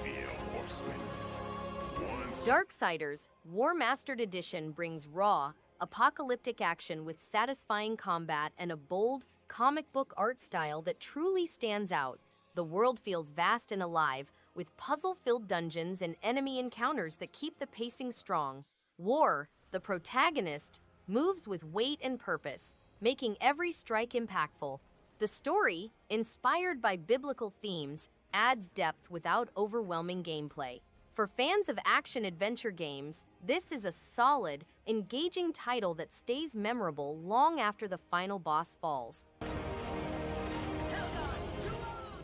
Feel, horsemen. Darksiders Warmastered Edition brings raw, apocalyptic action with satisfying combat and a bold, comic book art style that truly stands out. The world feels vast and alive, with puzzle-filled dungeons and enemy encounters that keep the pacing strong. War, the protagonist, moves with weight and purpose, making every strike impactful. The story, inspired by biblical themes, adds depth without overwhelming gameplay. For fans of action-adventure games, this is a solid, engaging title that stays memorable long after the final boss falls.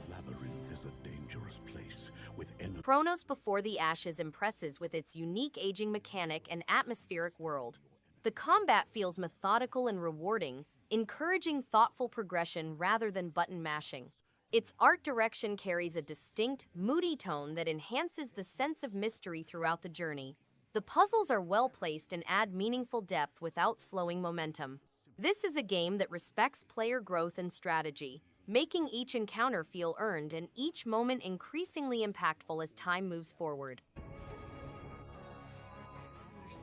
Labyrinth is a dangerous place with Chronos Before the Ashes impresses with its unique aging mechanic and atmospheric world. The combat feels methodical and rewarding, encouraging thoughtful progression rather than button mashing. Its art direction carries a distinct, moody tone that enhances the sense of mystery throughout the journey. The puzzles are well placed and add meaningful depth without slowing momentum. This is a game that respects player growth and strategy, making each encounter feel earned and each moment increasingly impactful as time moves forward.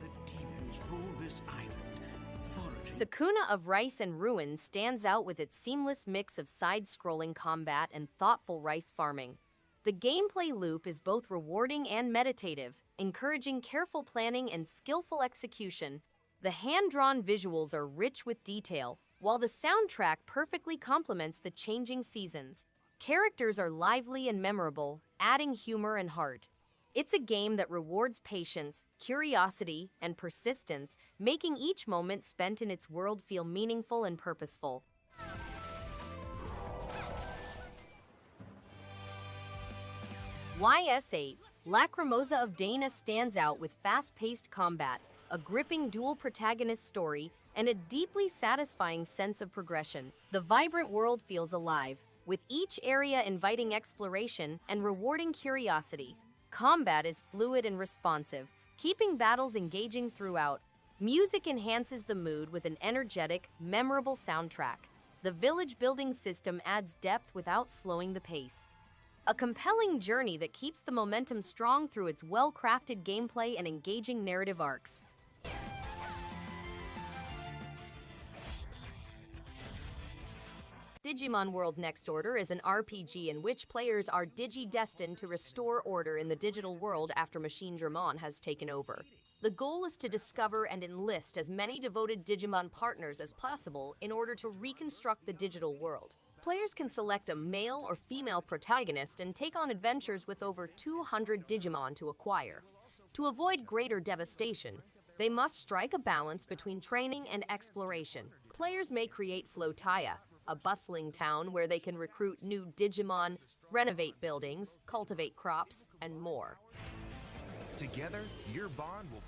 The demons rule this island. Sakuna of Rice and Ruin stands out with its seamless mix of side-scrolling combat and thoughtful rice farming. The gameplay loop is both rewarding and meditative, encouraging careful planning and skillful execution. The hand-drawn visuals are rich with detail, while the soundtrack perfectly complements the changing seasons. Characters are lively and memorable, adding humor and heart. It's a game that rewards patience, curiosity, and persistence, making each moment spent in its world feel meaningful and purposeful. VIII, Lacrimosa of Dana stands out with fast-paced combat, a gripping dual-protagonist story, and a deeply satisfying sense of progression. The vibrant world feels alive, with each area inviting exploration and rewarding curiosity. Combat is fluid and responsive, keeping battles engaging throughout. Music enhances the mood with an energetic, memorable soundtrack. The village building system adds depth without slowing the pace. A compelling journey that keeps the momentum strong through its well-crafted gameplay and engaging narrative arcs. Digimon World Next Order is an RPG in which players are digi-destined to restore order in the digital world after Machine Dramon has taken over. The goal is to discover and enlist as many devoted Digimon partners as possible in order to reconstruct the digital world. Players can select a male or female protagonist and take on adventures with over 200 Digimon to acquire. To avoid greater devastation, they must strike a balance between training and exploration. Players may create Flotaya, a bustling town where they can recruit new Digimon, renovate buildings, cultivate crops, and more. Together, your bond will...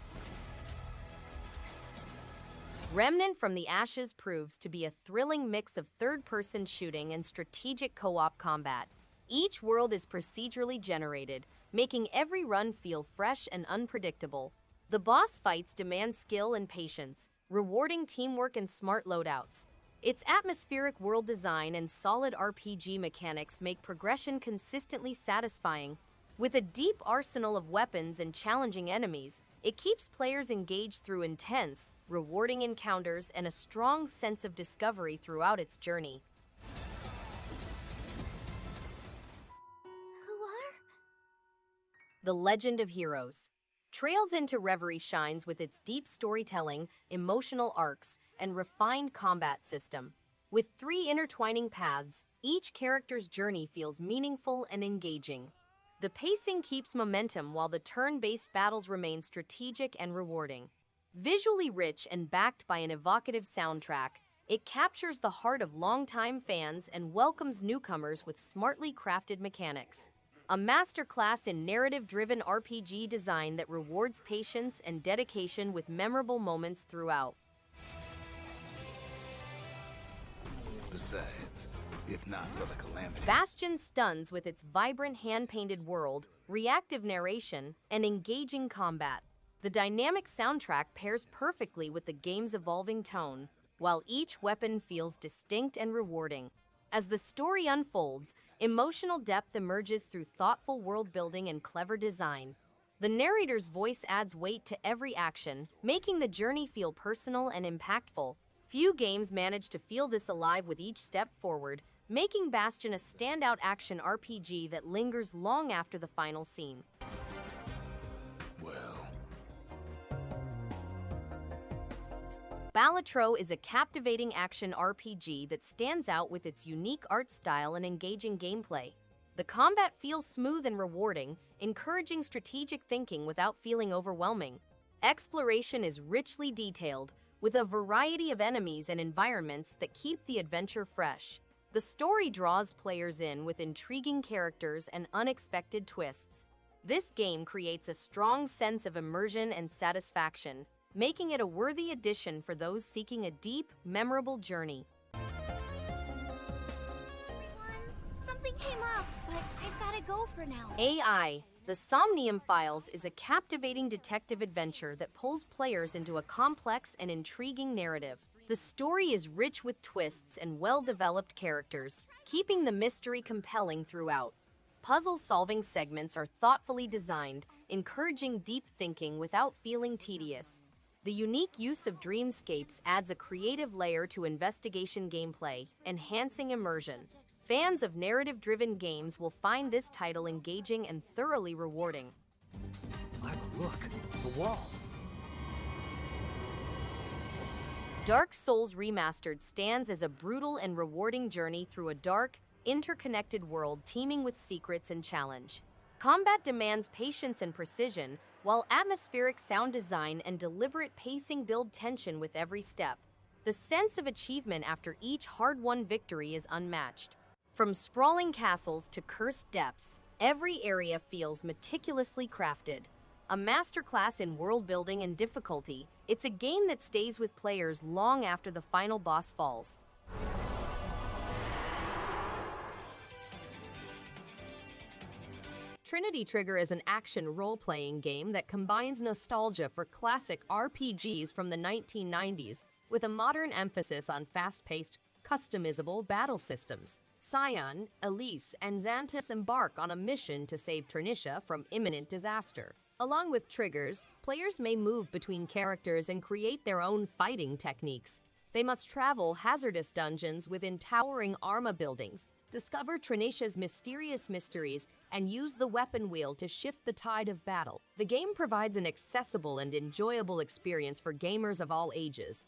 Remnant from the Ashes proves to be a thrilling mix of third-person shooting and strategic co-op combat. Each world is procedurally generated, making every run feel fresh and unpredictable. The boss fights demand skill and patience, rewarding teamwork and smart loadouts. Its atmospheric world design and solid RPG mechanics make progression consistently satisfying. With a deep arsenal of weapons and challenging enemies, it keeps players engaged through intense, rewarding encounters and a strong sense of discovery throughout its journey. Who are? The Legend of Heroes. Trails into Reverie shines with its deep storytelling, emotional arcs, and refined combat system. With 3 intertwining paths, each character's journey feels meaningful and engaging. The pacing keeps momentum while the turn-based battles remain strategic and rewarding. Visually rich and backed by an evocative soundtrack, it captures the heart of longtime fans and welcomes newcomers with smartly crafted mechanics. A masterclass in narrative-driven RPG design that rewards patience and dedication with memorable moments throughout. Besides, if not for the calamity... Bastion stuns with its vibrant hand-painted world, reactive narration, and engaging combat. The dynamic soundtrack pairs perfectly with the game's evolving tone, while each weapon feels distinct and rewarding. As the story unfolds, emotional depth emerges through thoughtful world building and clever design. The narrator's voice adds weight to every action, making the journey feel personal and impactful. Few games manage to feel this alive with each step forward, making Bastion a standout action RPG that lingers long after the final scene. Well, Balatro is a captivating action RPG that stands out with its unique art style and engaging gameplay. The combat feels smooth and rewarding, encouraging strategic thinking without feeling overwhelming. Exploration is richly detailed, with a variety of enemies and environments that keep the adventure fresh. The story draws players in with intriguing characters and unexpected twists. This game creates a strong sense of immersion and satisfaction, making it a worthy addition for those seeking a deep, memorable journey. Something came up, but I've gotta go for now. AI, the SOMNIUM Files is a captivating detective adventure that pulls players into a complex and intriguing narrative. The story is rich with twists and well-developed characters, keeping the mystery compelling throughout. Puzzle-solving segments are thoughtfully designed, encouraging deep thinking without feeling tedious. The unique use of dreamscapes adds a creative layer to investigation gameplay, enhancing immersion. Fans of narrative-driven games will find this title engaging and thoroughly rewarding. Lila, look, the wall. Dark Souls Remastered stands as a brutal and rewarding journey through a dark, interconnected world teeming with secrets and challenge. Combat demands patience and precision, while atmospheric sound design and deliberate pacing build tension with every step. The sense of achievement after each hard-won victory is unmatched. From sprawling castles to cursed depths, every area feels meticulously crafted. A masterclass in world building and difficulty, it's a game that stays with players long after the final boss falls. Trinity Trigger is an action role-playing game that combines nostalgia for classic RPGs from the 1990s with a modern emphasis on fast-paced, customizable battle systems. Scion, Elise, and Xantus embark on a mission to save Trinicia from imminent disaster. Along with triggers, players may move between characters and create their own fighting techniques. They must travel hazardous dungeons within towering armor buildings, discover Trinicia's mysterious mysteries, and use the weapon wheel to shift the tide of battle. The game provides an accessible and enjoyable experience for gamers of all ages.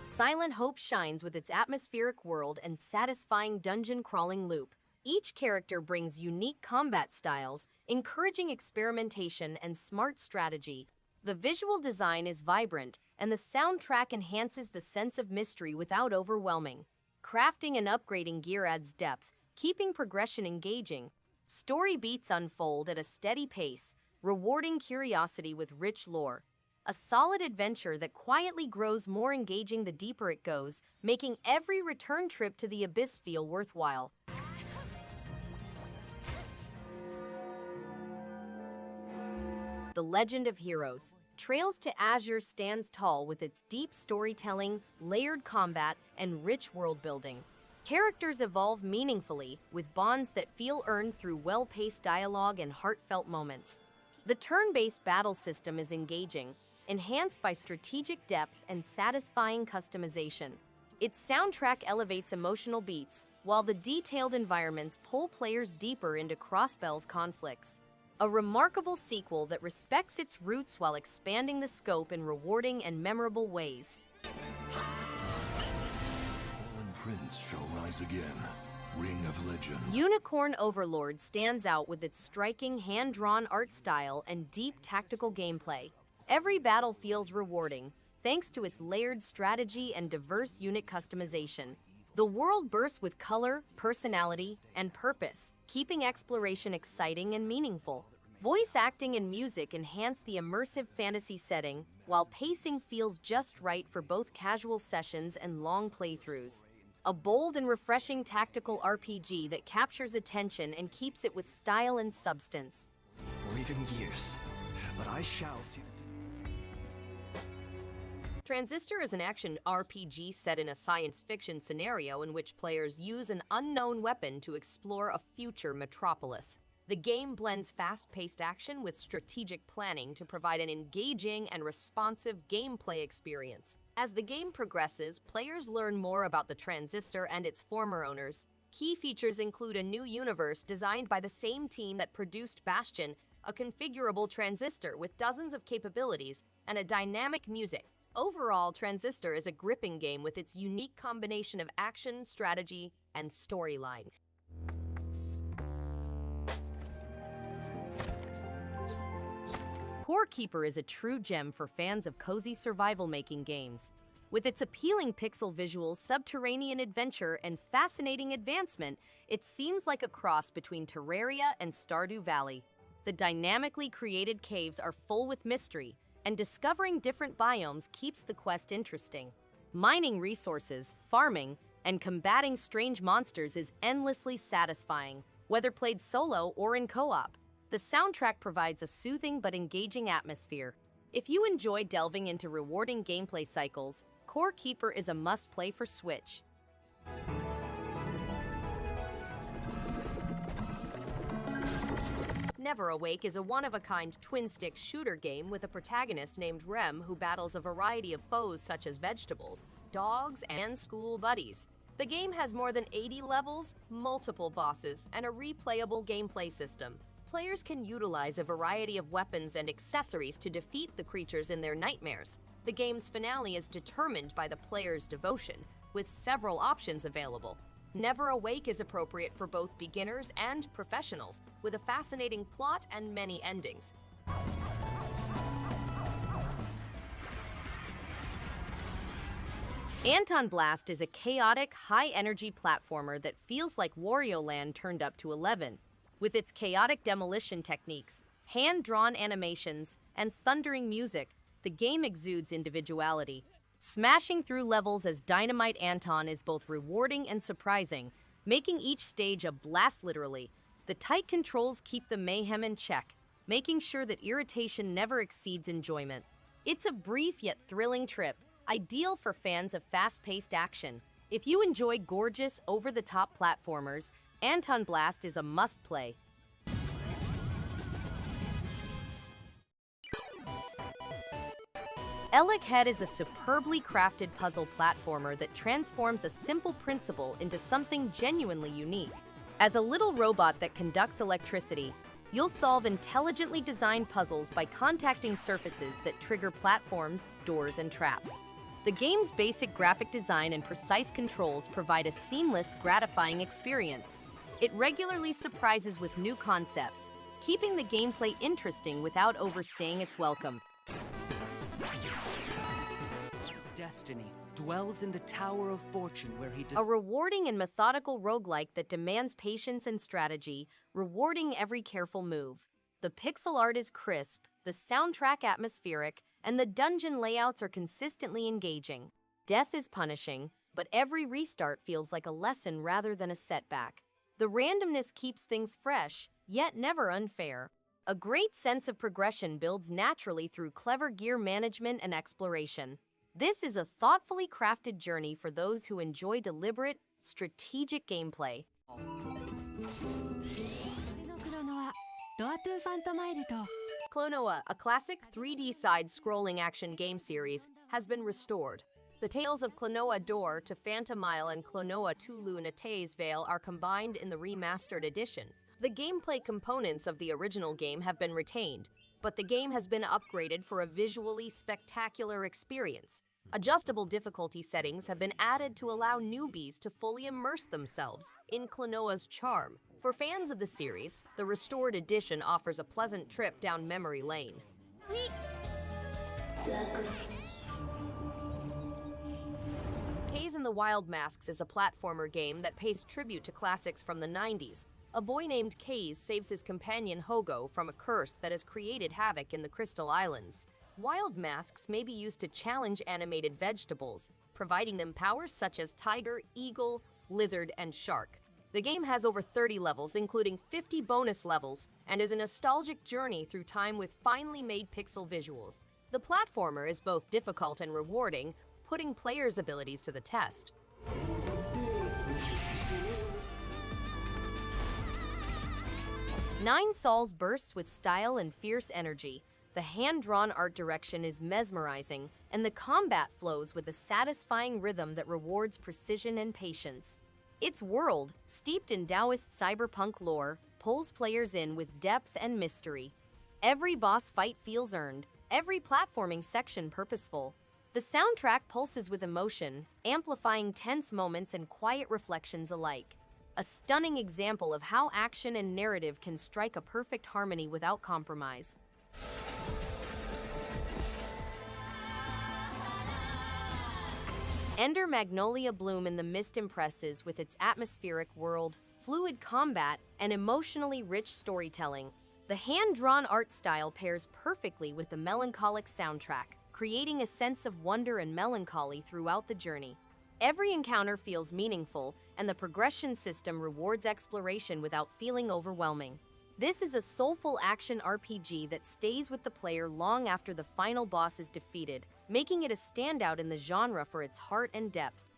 Silent Hope shines with its atmospheric world and satisfying dungeon crawling loop. Each character brings unique combat styles, encouraging experimentation and smart strategy. The visual design is vibrant, and the soundtrack enhances the sense of mystery without overwhelming. Crafting and upgrading gear adds depth, keeping progression engaging. Story beats unfold at a steady pace, rewarding curiosity with rich lore. A solid adventure that quietly grows more engaging the deeper it goes, making every return trip to the abyss feel worthwhile. The Legend of Heroes. Trails to Azure stands tall with its deep storytelling, layered combat, and rich world building. Characters evolve meaningfully, with bonds that feel earned through well-paced dialogue and heartfelt moments. The turn-based battle system is engaging, enhanced by strategic depth and satisfying customization. Its soundtrack elevates emotional beats, while the detailed environments pull players deeper into Crossbell's conflicts. A remarkable sequel that respects its roots while expanding the scope in rewarding and memorable ways. Fallen Prince shall rise again. Ring of Legend. Unicorn Overlord stands out with its striking hand-drawn art style and deep tactical gameplay. Every battle feels rewarding, thanks to its layered strategy and diverse unit customization. The world bursts with color, personality, and purpose, keeping exploration exciting and meaningful. Voice acting and music enhance the immersive fantasy setting, while pacing feels just right for both casual sessions and long playthroughs. A bold and refreshing tactical RPG that captures attention and keeps it with style and substance. Or even years. But I shall see. Transistor is an action RPG set in a science fiction scenario in which players use an unknown weapon to explore a future metropolis. The game blends fast-paced action with strategic planning to provide an engaging and responsive gameplay experience. As the game progresses, players learn more about the Transistor and its former owners. Key features include a new universe designed by the same team that produced Bastion, a configurable Transistor with dozens of capabilities, and a dynamic music. Overall, Transistor is a gripping game with its unique combination of action, strategy, and storyline. Core Keeper is a true gem for fans of cozy survival-making games. With its appealing pixel visuals, subterranean adventure, and fascinating advancement, it seems like a cross between Terraria and Stardew Valley. The dynamically created caves are full with mystery, and discovering different biomes keeps the quest interesting. Mining resources, farming, and combating strange monsters is endlessly satisfying, whether played solo or in co-op. The soundtrack provides a soothing but engaging atmosphere. If you enjoy delving into rewarding gameplay cycles, Core Keeper is a must-play for Switch. NeverAwake is a one-of-a-kind twin-stick shooter game with a protagonist named Rem who battles a variety of foes such as vegetables, dogs, and school buddies. The game has more than 80 levels, multiple bosses, and a replayable gameplay system. Players can utilize a variety of weapons and accessories to defeat the creatures in their nightmares. The game's finale is determined by the player's devotion, with several options available. NeverAwake is appropriate for both beginners and professionals, with a fascinating plot and many endings. ANTONBLAST is a chaotic, high-energy platformer that feels like Wario Land turned up to 11. With its chaotic demolition techniques, hand-drawn animations, and thundering music, the game exudes individuality. Smashing through levels as Dynamite Anton is both rewarding and surprising, making each stage a blast literally. The tight controls keep the mayhem in check, making sure that irritation never exceeds enjoyment. It's a brief yet thrilling trip, ideal for fans of fast-paced action. If you enjoy gorgeous, over-the-top platformers, ANTONBLAST is a must-play. ElecHead is a superbly crafted puzzle platformer that transforms a simple principle into something genuinely unique. As a little robot that conducts electricity, you'll solve intelligently designed puzzles by contacting surfaces that trigger platforms, doors, and traps. The game's basic graphic design and precise controls provide a seamless, gratifying experience. It regularly surprises with new concepts, keeping the gameplay interesting without overstaying its welcome. Destiny dwells in the Tower of Fortune where he A rewarding and methodical roguelike that demands patience and strategy, rewarding every careful move. The pixel art is crisp, the soundtrack atmospheric, and the dungeon layouts are consistently engaging. Death is punishing, but every restart feels like a lesson rather than a setback. The randomness keeps things fresh, yet never unfair. A great sense of progression builds naturally through clever gear management and exploration. This is a thoughtfully crafted journey for those who enjoy deliberate, strategic gameplay. KLONOA, a classic 3D side-scrolling action game series, has been restored. The tales of KLONOA Door to Phantomile and KLONOA Tulu Nate's Veil are combined in the remastered edition. The gameplay components of the original game have been retained, but the game has been upgraded for a visually spectacular experience. Adjustable difficulty settings have been added to allow newbies to fully immerse themselves in KLONOA's charm. For fans of the series, the restored edition offers a pleasant trip down memory lane. Kaze and the Wild Masks is a platformer game that pays tribute to classics from the 90s. A boy named Kaze saves his companion Hogo from a curse that has created havoc in the Crystal Islands. Wild Masks may be used to challenge animated vegetables, providing them powers such as tiger, eagle, lizard, and shark. The game has over 30 levels, including 50 bonus levels, and is a nostalgic journey through time with finely made pixel visuals. The platformer is both difficult and rewarding, putting players' abilities to the test. Nine Sols bursts with style and fierce energy. The hand-drawn art direction is mesmerizing, and the combat flows with a satisfying rhythm that rewards precision and patience. Its world, steeped in Taoist cyberpunk lore, pulls players in with depth and mystery. Every boss fight feels earned, every platforming section purposeful. The soundtrack pulses with emotion, amplifying tense moments and quiet reflections alike. A stunning example of how action and narrative can strike a perfect harmony without compromise. Enter Magnolia bloom in the mist impresses with its atmospheric world, fluid combat, and emotionally rich storytelling. The hand-drawn art style pairs perfectly with the melancholic soundtrack, creating a sense of wonder and melancholy throughout the journey. Every encounter feels meaningful, and the progression system rewards exploration without feeling overwhelming. This is a soulful action RPG that stays with the player long after the final boss is defeated, making it a standout in the genre for its heart and depth.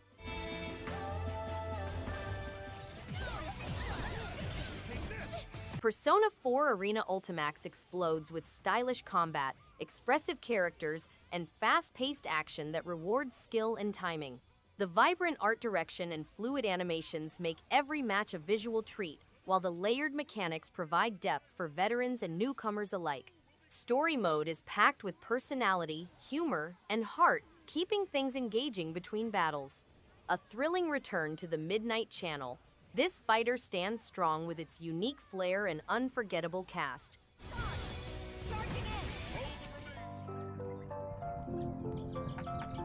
Persona 4 Arena Ultimax explodes with stylish combat, expressive characters, and fast-paced action that rewards skill and timing. The vibrant art direction and fluid animations make every match a visual treat, while the layered mechanics provide depth for veterans and newcomers alike. Story mode is packed with personality, humor, and heart, keeping things engaging between battles. A thrilling return to the Midnight Channel. This fighter stands strong with its unique flair and unforgettable cast.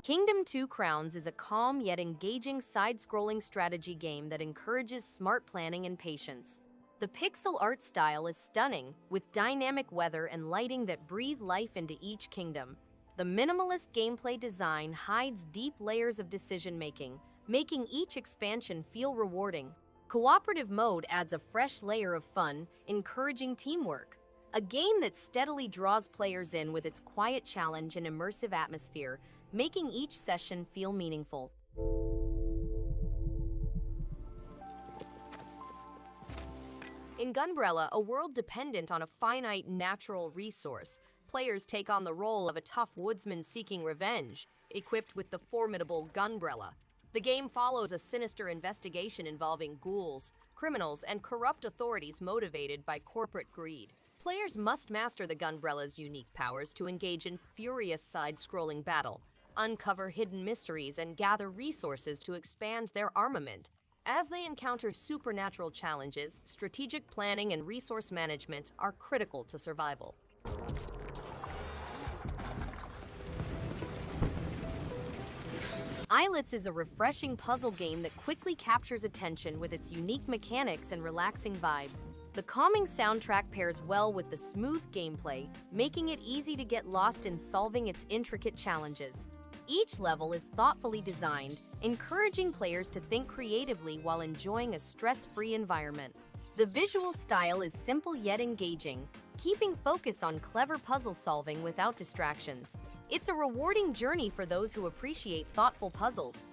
Kingdom 2 Crowns is a calm yet engaging side-scrolling strategy game that encourages smart planning and patience. The pixel art style is stunning, with dynamic weather and lighting that breathe life into each kingdom. The minimalist gameplay design hides deep layers of decision-making, making each expansion feel rewarding. Cooperative mode adds a fresh layer of fun, encouraging teamwork. A game that steadily draws players in with its quiet challenge and immersive atmosphere, making each session feel meaningful. In Gunbrella, a world dependent on a finite natural resource, players take on the role of a tough woodsman seeking revenge, equipped with the formidable Gunbrella. The game follows a sinister investigation involving ghouls, criminals, and corrupt authorities motivated by corporate greed. Players must master the Gunbrella's unique powers to engage in furious side-scrolling battle, uncover hidden mysteries, and gather resources to expand their armament. As they encounter supernatural challenges, strategic planning and resource management are critical to survival. Islets is a refreshing puzzle game that quickly captures attention with its unique mechanics and relaxing vibe. The calming soundtrack pairs well with the smooth gameplay, making it easy to get lost in solving its intricate challenges. Each level is thoughtfully designed, encouraging players to think creatively while enjoying a stress-free environment. The visual style is simple yet engaging, keeping focus on clever puzzle solving without distractions. It's a rewarding journey for those who appreciate thoughtful puzzles.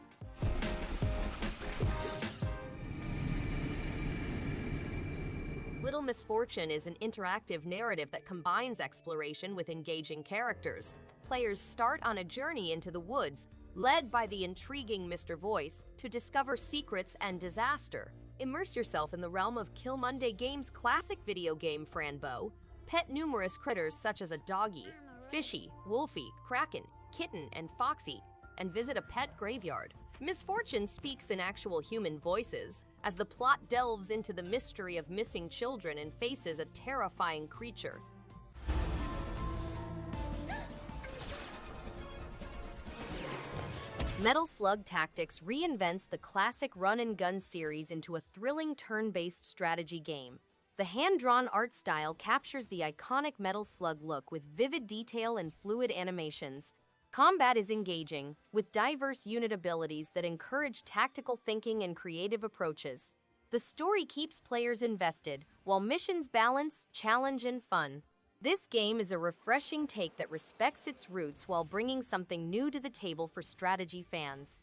Little Misfortune is an interactive narrative that combines exploration with engaging characters. Players start on a journey into the woods, led by the intriguing Mr. Voice, to discover secrets and disaster. Immerse yourself in the realm of Kill Monday Games' classic video game Franbo. Pet numerous critters such as a doggy, fishy, wolfie, kraken, kitten, and foxy, and visit a pet graveyard. Misfortune speaks in actual human voices, as the plot delves into the mystery of missing children and faces a terrifying creature. Metal Slug Tactics reinvents the classic run-and-gun series into a thrilling turn-based strategy game. The hand-drawn art style captures the iconic Metal Slug look with vivid detail and fluid animations. Combat is engaging, with diverse unit abilities that encourage tactical thinking and creative approaches. The story keeps players invested, while missions balance challenge and fun. This game is a refreshing take that respects its roots while bringing something new to the table for strategy fans.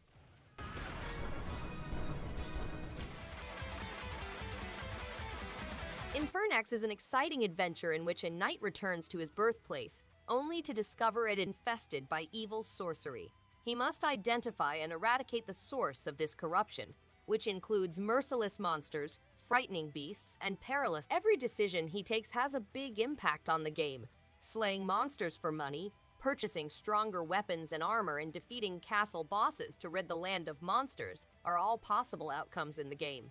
Infernax is an exciting adventure in which a knight returns to his birthplace, only to discover it infested by evil sorcery. He must identify and eradicate the source of this corruption, which includes merciless monsters, frightening beasts, and perilous. Every decision he takes has a big impact on the game. Slaying monsters for money, purchasing stronger weapons and armor, and defeating castle bosses to rid the land of monsters are all possible outcomes in the game.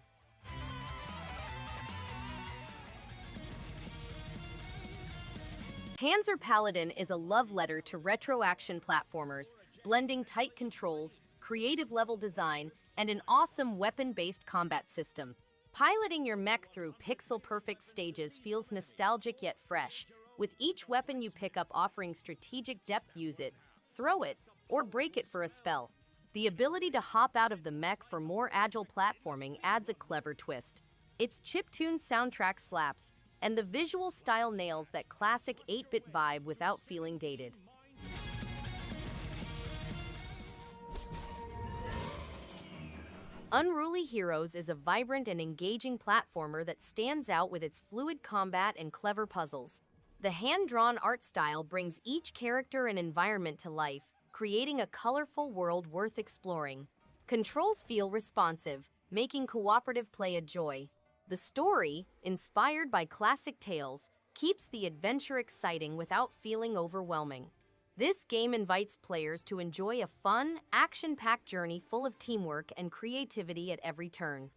Panzer Paladin is a love letter to retro action platformers, blending tight controls, creative level design, and an awesome weapon-based combat system. Piloting your mech through pixel-perfect stages feels nostalgic yet fresh, with each weapon you pick up offering strategic depth. Use it, throw it, or break it for a spell. The ability to hop out of the mech for more agile platforming adds a clever twist. Its chiptune soundtrack slaps, and the visual style nails that classic 8-bit vibe without feeling dated. Unruly Heroes is a vibrant and engaging platformer that stands out with its fluid combat and clever puzzles. The hand-drawn art style brings each character and environment to life, creating a colorful world worth exploring. Controls feel responsive, making cooperative play a joy. The story, inspired by classic tales, keeps the adventure exciting without feeling overwhelming. This game invites players to enjoy a fun, action-packed journey full of teamwork and creativity at every turn.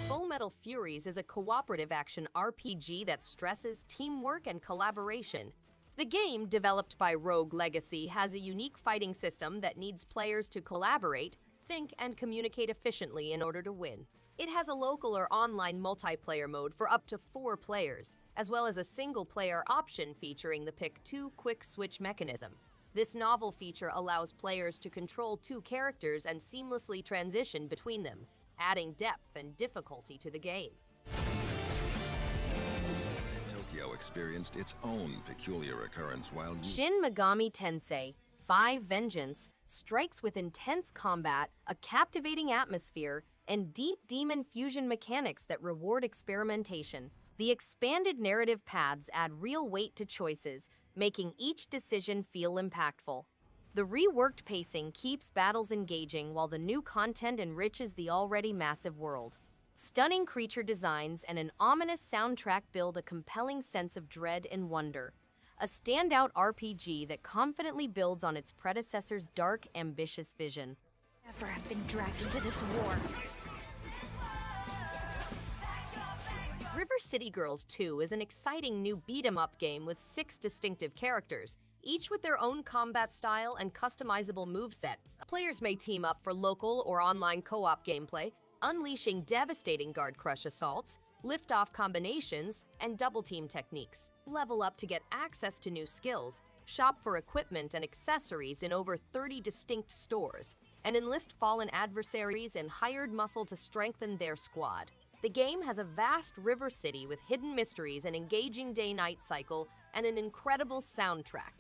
Fullmetal Furies is a cooperative action RPG that stresses teamwork and collaboration. The game, developed by Rogue Legacy, has a unique fighting system that needs players to collaborate, think, and communicate efficiently in order to win. It has a local or online multiplayer mode for up to 4 players, as well as a single-player option featuring the Pick 2 quick switch mechanism. This novel feature allows players to control 2 characters and seamlessly transition between them, adding depth and difficulty to the game. Experienced its own peculiar occurrence while Shin Megami Tensei 5 Vengeance strikes with intense combat, a captivating atmosphere, and deep demon fusion mechanics that reward experimentation. The expanded narrative paths add real weight to choices, making each decision feel impactful. The reworked pacing keeps battles engaging while the new content enriches the already massive world. Stunning creature designs and an ominous soundtrack build a compelling sense of dread and wonder. A standout RPG that confidently builds on its predecessor's dark, ambitious vision. Never have been dragged into this war. River City Girls 2 is an exciting new beat-em-up game with 6 distinctive characters, each with their own combat style and customizable moveset. Players may team up for local or online co-op gameplay, unleashing devastating guard crush assaults, lift-off combinations, and double-team techniques. Level up to get access to new skills, shop for equipment and accessories in over 30 distinct stores, and enlist fallen adversaries and hired muscle to strengthen their squad. The game has a vast river city with hidden mysteries, an engaging day-night cycle, and an incredible soundtrack.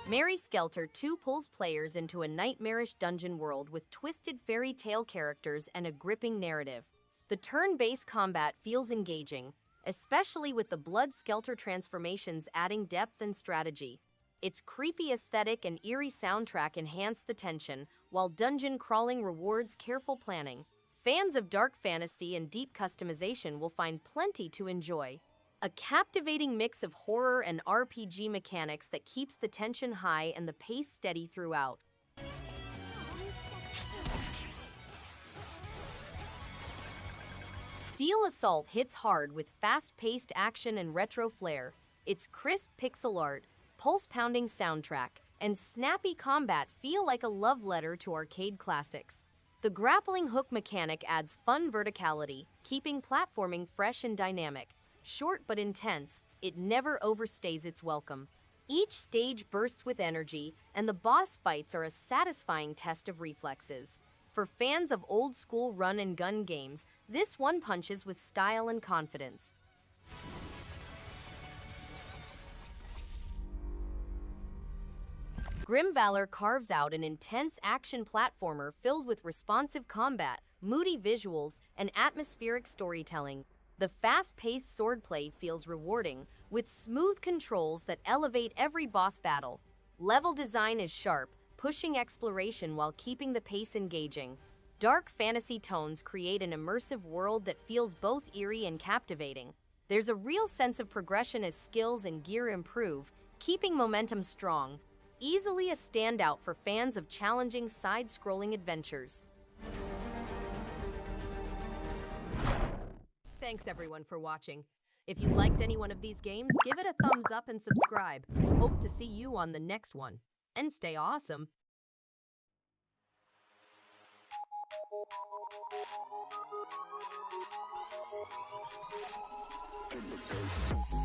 Mary Skelter 2 pulls players into a nightmarish dungeon world with twisted fairy tale characters and a gripping narrative. The turn-based combat feels engaging, especially with the blood Skelter transformations adding depth and strategy. Its creepy aesthetic and eerie soundtrack enhance the tension, while dungeon crawling rewards careful planning. Fans of dark fantasy and deep customization will find plenty to enjoy. A captivating mix of horror and RPG mechanics that keeps the tension high and the pace steady throughout. Steel Assault hits hard with fast-paced action and retro flair. Its crisp pixel art, pulse-pounding soundtrack, and snappy combat feel like a love letter to arcade classics. The grappling hook mechanic adds fun verticality, keeping platforming fresh and dynamic. Short but intense, it never overstays its welcome. Each stage bursts with energy, and the boss fights are a satisfying test of reflexes. For fans of old-school run-and-gun games, this one punches with style and confidence. Grim Valor carves out an intense action platformer filled with responsive combat, moody visuals, and atmospheric storytelling. The fast-paced swordplay feels rewarding, with smooth controls that elevate every boss battle. Level design is sharp, pushing exploration while keeping the pace engaging. Dark fantasy tones create an immersive world that feels both eerie and captivating. There's a real sense of progression as skills and gear improve, keeping momentum strong. Easily a standout for fans of challenging side-scrolling adventures. Thanks everyone for watching. If you liked any one of these games, give it a thumbs up and subscribe. Hope to see you on the next one. And stay awesome. In the face.